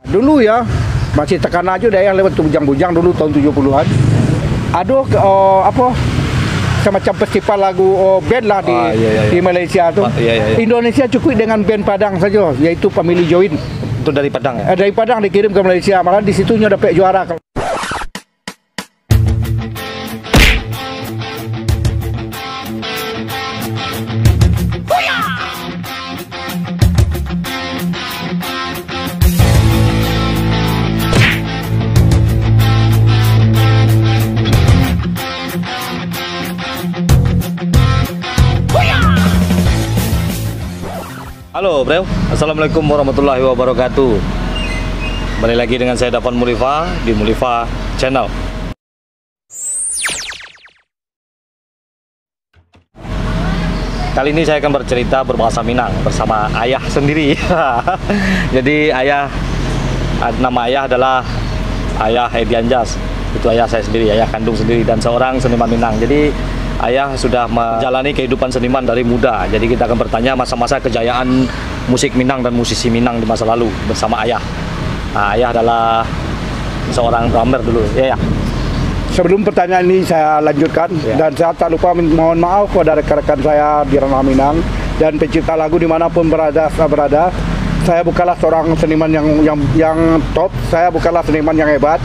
Dulu ya, masih tekan aja daerah lewat bujang-bujang dulu tahun 70-an. Ada semacam festival lagu band lah di Malaysia tuh. Indonesia cukup dengan band Padang saja, yaitu Family Join. Itu dari Padang ya? Dari Padang dikirim ke Malaysia, malah di situnya dapat juara. Halo bro, Assalamualaikum warahmatullahi wabarakatuh. Kembali lagi dengan saya Dafan Mulifa di Mulifa Channel. Kali ini saya akan bercerita berbahasa Minang bersama ayah sendiri. Jadi nama ayah adalah ayah Edi Anjas. Itu ayah saya sendiri, ayah kandung sendiri dan seorang seniman Minang. Jadi ayah sudah menjalani kehidupan seniman dari muda. Jadi kita akan bertanya masa-masa kejayaan musik Minang dan musisi Minang di masa lalu bersama ayah. Nah, ayah adalah seorang drummer dulu. Ya. Sebelum pertanyaan ini saya lanjutkan, dan saya tak lupa mohon maaf kepada rekan-rekan saya di ranah Minang dan pencipta lagu dimanapun berada. Saya bukanlah seorang seniman yang top, saya bukanlah seniman yang hebat.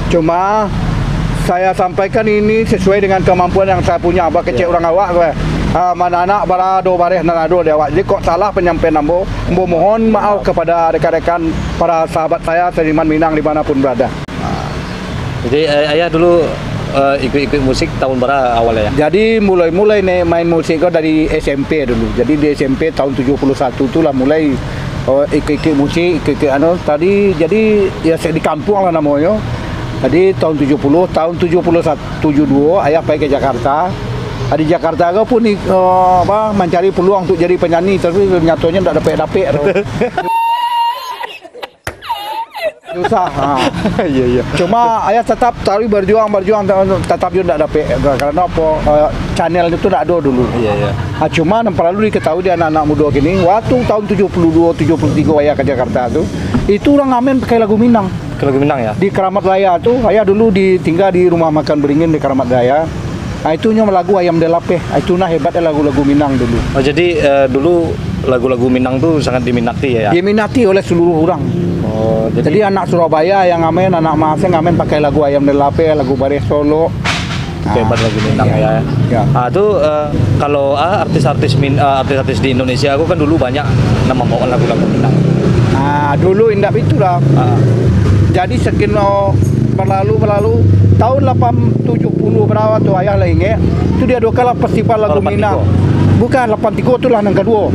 Cuma saya sampaikan ini sesuai dengan kemampuan yang saya punya. Abah kecil orang awak gue. Mana anak barado bareh nanado dewak. Jadi kok salah penyampaian ambo mohon maaf kepada rekan-rekan para sahabat saya seniman Minang dimanapun berada. Jadi ayah dulu ikut musik tahun berapa awalnya ya? Jadi mulai main musik kok dari SMP dulu. Jadi di SMP tahun 71 itulah mulai ikut musik, tadi jadi ya saya di kampung lah namanya. Jadi tahun 72 ayah pergi ke Jakarta. Di Jakarta aku pun mencari peluang untuk jadi penyanyi, tapi nyatanya tidak dapat. Susah. Iya. Cuma ayah tetap berjuang tetap juga tidak dapat karena channel itu tidak ada dulu. Iya. Cuma yang perlu diketahui di anak-anak muda kini, waktu tahun 72 73 ayah ke Jakarta itu orang ngamen pakai lagu Minang. Lagu Minang ya? Di Keramat Raya tuh, ayah dulu tinggal di rumah makan beringin di Keramat Raya. Itunya lagu Ayam Delape. Itu hebatnya lagu-lagu Minang dulu. Oh jadi dulu lagu-lagu Minang tuh sangat diminati ya? Diminati oleh seluruh orang. Oh, jadi anak Surabaya yang ngamen, anak Maseng ngamen pakai lagu Ayam Delape, lagu Baris Solo. Hebat lagu Minang ya. Itu kalau artis-artis di Indonesia aku kan dulu banyak nama bawa lagu-lagu Minang. Dulu indah itulah. Jadi sekian berlalu tahun 870 berapa tuh ayah lah ingat. Itu dia dua kali festival lagu Minang. Bukan 83 itulah yang kedua.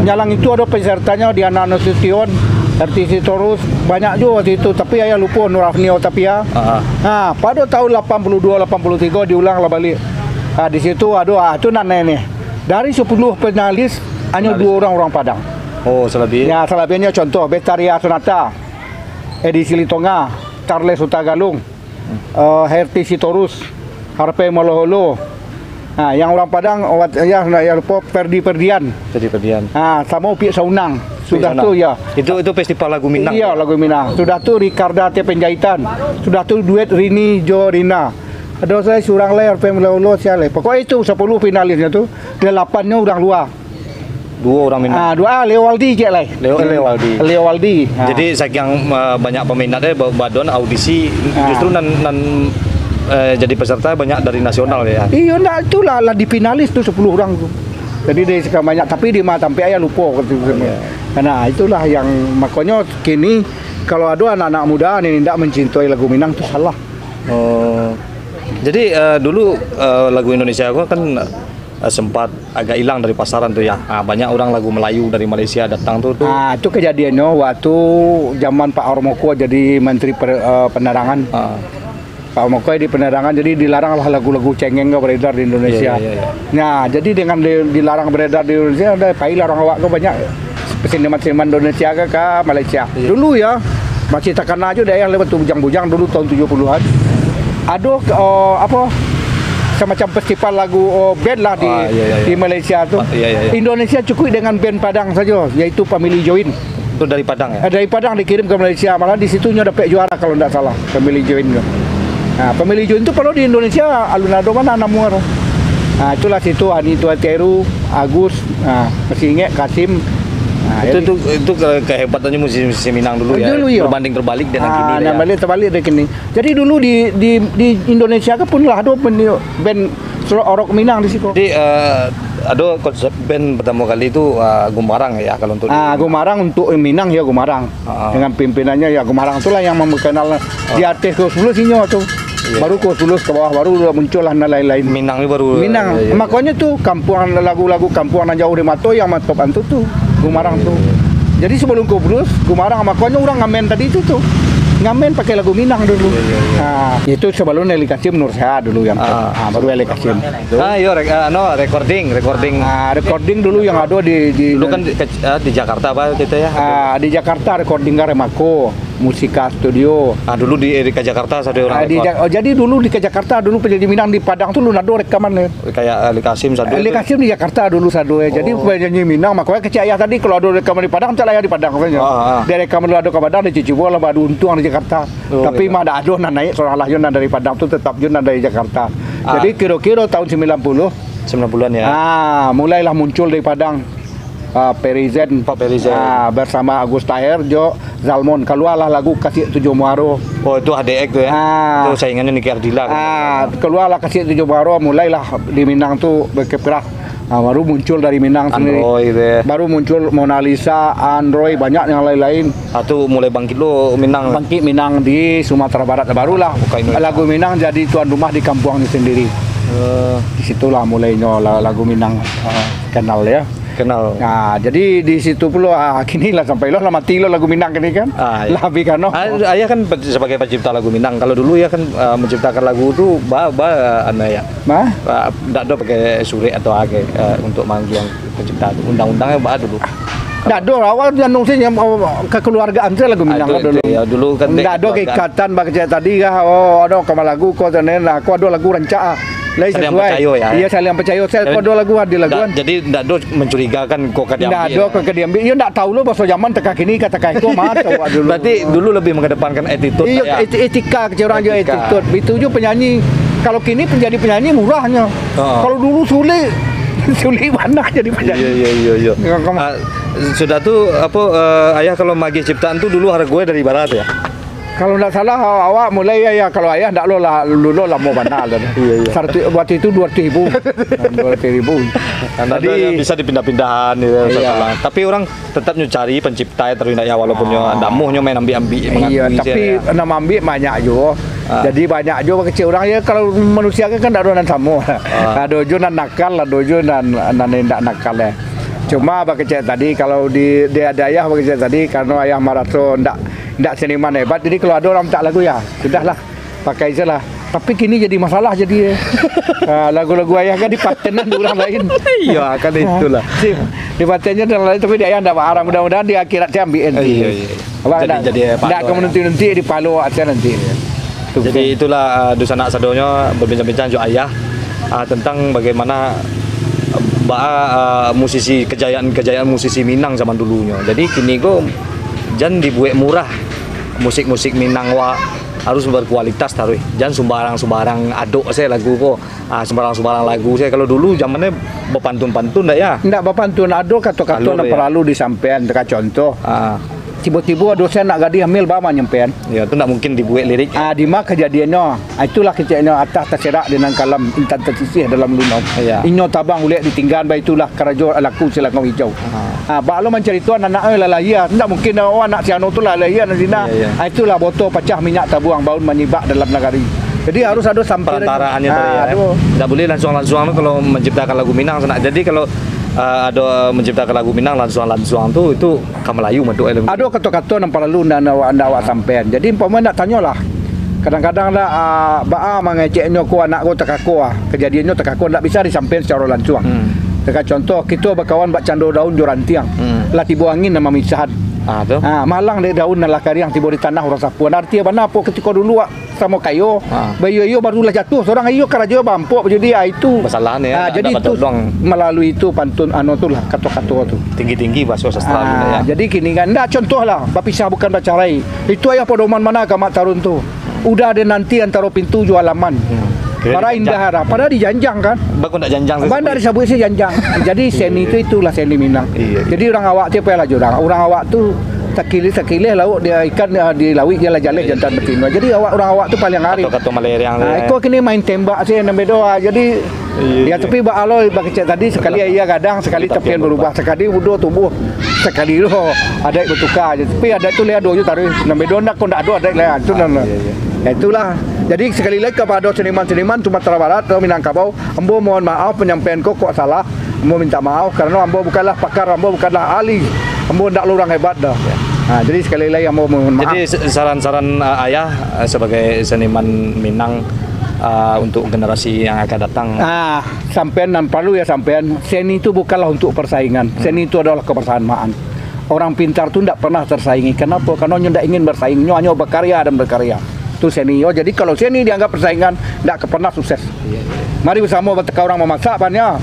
Yang itu ada pesertanya Diana Nasution, RTC Torus, banyak juga waktu itu. Tapi ayah lupa Nurafnio Tapia. Pada tahun 82-83 diulang lah balik. Di situ itu nih. Dari 10 finalis hanya 2 orang Padang. Oh, selebihnya? Ya, selebihnya contoh Betaria Sonata, Edi Silitonga, Charles Utagalung, Herti Sitorus, Harpe Moloholo. Yang orang Padang, ya lupa Ferdi Ferdian. Sama Upi Saunang. Sudah tuh ya. Itu festival lagu Minang. Iya, lagu Minang. Sudah tuh Ricarda T Penjahitan. Sudah tuh duet Rini Jo Rina. Ada saya surang layar Harpe Moloholo siale. Pokoknya itu 10 finalisnya tuh, 8-nya orang luar. 2 orang Minang. 2 Leo Waldi je lah. Leo Waldi. Jadi saking banyak peminatnya badon audisi justru jadi peserta banyak dari nasional ya. Iya, itulah di finalis tuh 10 orang tuh. Jadi dari sekian banyak tapi di sampai ayah lupa Nah, itulah yang makanya kini kalau ada anak-anak muda yang tidak mencintai lagu Minang itu salah. Jadi dulu lagu Indonesia aku kan sempat agak hilang dari pasaran tuh ya. Banyak orang lagu Melayu dari Malaysia datang tuh. Itu kejadiannya waktu zaman Pak Ormoko jadi Menteri Penerangan. Pak Ormoko di penerangan jadi dilarang lah lagu-lagu cengeng beredar di Indonesia. Nah, jadi dengan dilarang beredar di Indonesia, ada payah orang awak banyak seniman-seniman Indonesia ke Malaysia. Dulu ya masih tekan aja daerah lewat bujang-bujang dulu tahun 70-an. Ada semacam festival lagu band lah di Malaysia tuh. Indonesia cukup dengan band Padang saja, yaitu Family Join. Itu dari Padang ya? Dari Padang dikirim ke Malaysia, malah di situnya dapat juara kalau tidak salah pemilih join. Nah, pemilih join itu kalau di Indonesia alun-alun mana namur. Nah, itulah situ Ani Tua Teru, Agus, masih ingat Kasim. Nah, itu kehebatannya musisi Minang dulu ya. Dulu, iya. Berbanding terbalik dengan kini. Nah, balik terbalik dari kini. Jadi dulu di Indonesia kan pun lah ada band rock Minang di situ. Jadi ada konsep band pertama kali itu Gumarang ya kalau untuk Gumarang untuk Minang ya Gumarang. Dengan pimpinannya ya Gumarang itulah yang mengenal di atas ke 10 sinyo tuh. Iya. Baru ke 10 ke bawah baru muncul lah lain-lain. Minang ini baru Minang. Iya. Makanya tuh kampungan lagu-lagu kampungan yang jauh di Mato yang top antu tuh Gumarang tuh. Jadi sebelum ke blues Gumarang makanya orang ngamen tadi itu tuh. Ngamen pakai lagu Minang dulu. Nah, itu sebelum Eli Kasim Nur Seha dulu yang baru Eli Kasim. Iya recording. Recording dulu yang ada di dulu kan di Jakarta apa gitu ya? Di Jakarta recording Remako, Musika Studio. Dulu di Jakarta ada orang jadi dulu di Jakarta dulu penyanyi Minang di Padang tuh lu nado rekaman kayak Eli Kasim satu. Eli Kasim di Jakarta dulu satu ya. Jadi penyanyi Minang makanya kecil ayah tadi kalau ada rekaman di Padang cak ayah di Padang katanya. Dia rekaman dulu ada ke Padang di Cicibol lah badu untung di Jakarta. Tapi mah ada aduh naik seorang lah Yunan dari Padang tuh tetap Yunan dari Jakarta. Jadi kira-kira tahun 90-an ya. Mulailah muncul dari Padang. Perizen bersama Agus Tahir, Jo, Zalmon keluarlah lagu Kasih Tujuh Muaro. Oh itu HDX tuh ya. Itu saingannya Niki Ardila. Keluarlah Kasih Tujuh Muaro, mulailah di Minang tuh bergerak. Baru muncul dari Minang sendiri. Baru muncul Mona Lisa, Android, banyak yang lain-lain. Itu mulai bangkit lo Minang. Bangkit Minang di Sumatera Barat. Barulah lagu Minang jadi tuan rumah di kampungnya sendiri. Disitulah mulainya lagu Minang kenal ya. Kenal. Nah, jadi di situ pula kini lah sampai lo mati lo lagu Minang ini kan. Lebih kan. Ayah kan sebagai pencipta lagu Minang. Kalau dulu ya kan menciptakan lagu itu anda ya. Enggak ada pakai surat atau apa untuk manggil yang pencipta undang-undangnya dulu. Nggak ada awal jantung sih yang kekeluargaan saya lagu Minang dulu. Ya dulu kan. Nggak ada keikatan baca tadi ada kamar lagu kau dan aku ada lagu rancak. Saling percaya ya. Iya saling percaya. Saya kau ada lagu Jadi nggak ada mencurigakan kau kan diambil. Nggak ada kau diambil. Iya nggak tahu lo bahasa zaman teka kini kata itu mah dulu. Berarti dulu lebih mengedepankan attitude. Iya etika kecewaan aja attitude. Itu juga penyanyi. Kalau kini menjadi penyanyi murahnya. Kalau dulu sulit banyak jadi penyanyi. Iya. Sudah tuh ayah kalau magi ciptaan tuh dulu harga gue dari barat ya. Kalau tidak salah awak mulai ya kalau ayah tidak lo lah mau banal. Iya. Waktu itu 200.000. 200.000. Jadi bisa dipindah-pindahan gitu. Iya. Tapi orang tetap nyari pencipta yang terpindah ya walaupun tidak mau main ambil. Iya, tapi nama ambil banyak juga. Jadi banyak juga kecil orang ya kalau manusia kan tidak ada sama. Ada juga nakal, ada juga tidak nakal ya. Cuma bakal tadi kalau di ada ayah bakal tadi karena ayah maraton tidak seniman hebat, jadi kalau ada orang tak lagu ya sudahlah pakai aja lah. Tapi kini jadi masalah jadi lagu-lagu ayah kan dipatenan di orang lain. Iya kan itulah. Dipatennya dan lain tapi dia ayah tidak marah, mudah-mudahan di akhirat saya ambil nanti. Jadi tidak kamu nanti di Palu aja nanti. Jadi itulah Dusanak Sadonya berbincang-bincang juga ayah tentang bagaimana musisi kejayaan musisi Minang zaman dulunya. Jadi kini kok jangan dibuat murah musik Minang harus berkualitas taruh. Jangan sembarang aduk saya lagu kok. Sembarang lagu saya kalau dulu zamannya berpantun-pantun enggak ya? Enggak berpantun, aduk kata-kata yang perlu disampaikan contoh. Tiba-tiba dosen nak gadi hamil bama nyampean. Ya, itu tak mungkin dibuat lirik. Di mana kejadiannya? Itulah kejadiannya atas terserak dengan kalam intan tersisih dalam lunau. Inyo tabang uliak ditinggal baik itulah kerajo laku selangkau hijau. Baklo mencerita anak lalaya, tidak mungkin anak siano tu lalaya nantina. Itulah botol pecah minyak tabuang baun menyibak dalam nagari. Jadi harus ada sampai perantaraannya tadi ya. Tidak boleh langsung kalau menciptakan lagu Minang. Jadi kalau ada menciptakan lagu Minang langsung itu Melayu madu. Ada kata-kata yang perlu anda sampean. Jadi umpama nak tanyalah. Kadang-kadang lah mengeceknya ku anak ku tekaku kejadiannya tekaku tidak bisa disampaikan secara langsung. Contoh kita berkawan bak cando daun jorantiang. Lah tiba angin nama misahan. Tuh. Malang dari daun dan lakari yang tiba di tanah orang sapuan. Artinya mana apa ketika dulu sama kayo, bayu iyo barulah jatuh. Seorang iyo karajo bampok jadi itu Kesalahan ya. jadi itu melalui itu pantun tu lah kata-kata tu. Tinggi-tinggi bahasa sastra ya. Jadi gini kan, contoh lah, bapisah bukan baca rai. Itu ayah pedoman mana kamak tarun tu. Udah ada nanti antara pintu jual halaman. Para indah harap, pada dijanjang kan? Baku nak janjang. Bandar disebut sih janjang. Jadi seni itu itulah seni Minang. Jadi orang awak tu apa lah orang. Orang awak tu sekilih lauk dia ikan di laut dia lah jaleh jantan betina. Jadi orang awak tu paling arif. Kata maleriang. Iko kini main tembak sih nambe doa. Jadi ya tapi ba alo bagi cek tadi sekali ia gadang sekali tepian berubah sekali udah tumbuh sekali doh ada bertukar. Tapi ada tu lihat doju taruh nambe doa nak kondak doa ada lah tu nama. Itulah. Jadi sekali lagi kepada seniman-seniman Sumatera Barat atau Minangkabau, ambo mohon maaf penyampaian kok salah. Ambo minta maaf karena ambo bukanlah pakar, ambo bukanlah ahli. Ambo ndak orang hebat dah. Jadi sekali lagi ambo mohon maaf. Jadi saran-saran ayah sebagai seniman Minang untuk generasi yang akan datang. Sampean dan perlu ya sampean, seni itu bukanlah untuk persaingan. Seni itu adalah kebersamaan. Orang pintar tu tidak pernah tersaingi. Kenapa? Karena nyo tidak ingin bersaing, nyo hanya berkarya dan berkarya. Itu seni. Jadi kalau seni dianggap persaingan, tidak pernah sukses. Mari bersama bertekau orang memasak banyak.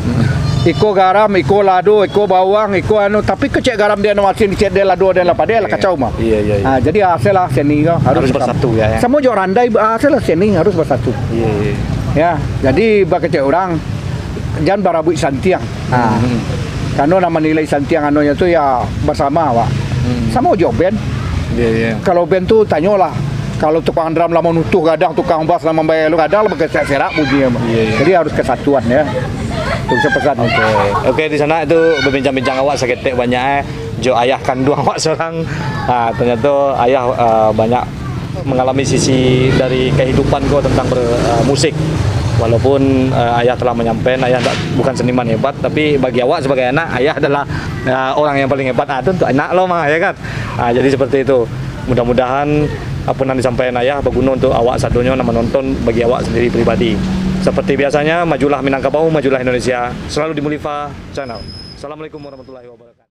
Iko garam, iko lado, iko bawang, iko tapi kecek garam dia masih dicek dia lado dia lapar dia lah kacau mah. Jadi hasil lah seni harus bersatu ya. Sama jo randai hasil lah seni harus bersatu. Ya, jadi bakecek orang jangan barabui santiang. Karena nama nilai santiang anonya tu ya bersama Pak. Sama jo band. Kalau band tu tanyalah. Kalau tukang drum lama nutuh gadang, tukang bass lama bayar lu gadang, lebih serak pujinya. Jadi harus kesatuan ya. Itu pesan. Oke, di sana itu berbincang-bincang awak seketik banyak jo ayah kandung awak seorang. Ternyata ayah banyak mengalami sisi dari kehidupan kau tentang bermusik. Walaupun ayah telah menyampaikan ayah bukan seniman hebat, tapi bagi awak sebagai anak, ayah adalah orang yang paling hebat. Itu untuk anak lo mah ya kan. Jadi seperti itu. Mudah-mudahan apa yang disampaikan ayah berguna untuk awak sadonya nama nonton bagi awak sendiri pribadi. Seperti biasanya, majulah Minangkabau, majulah Indonesia. Selalu di Mulifa Channel. Assalamualaikum warahmatullahi wabarakatuh.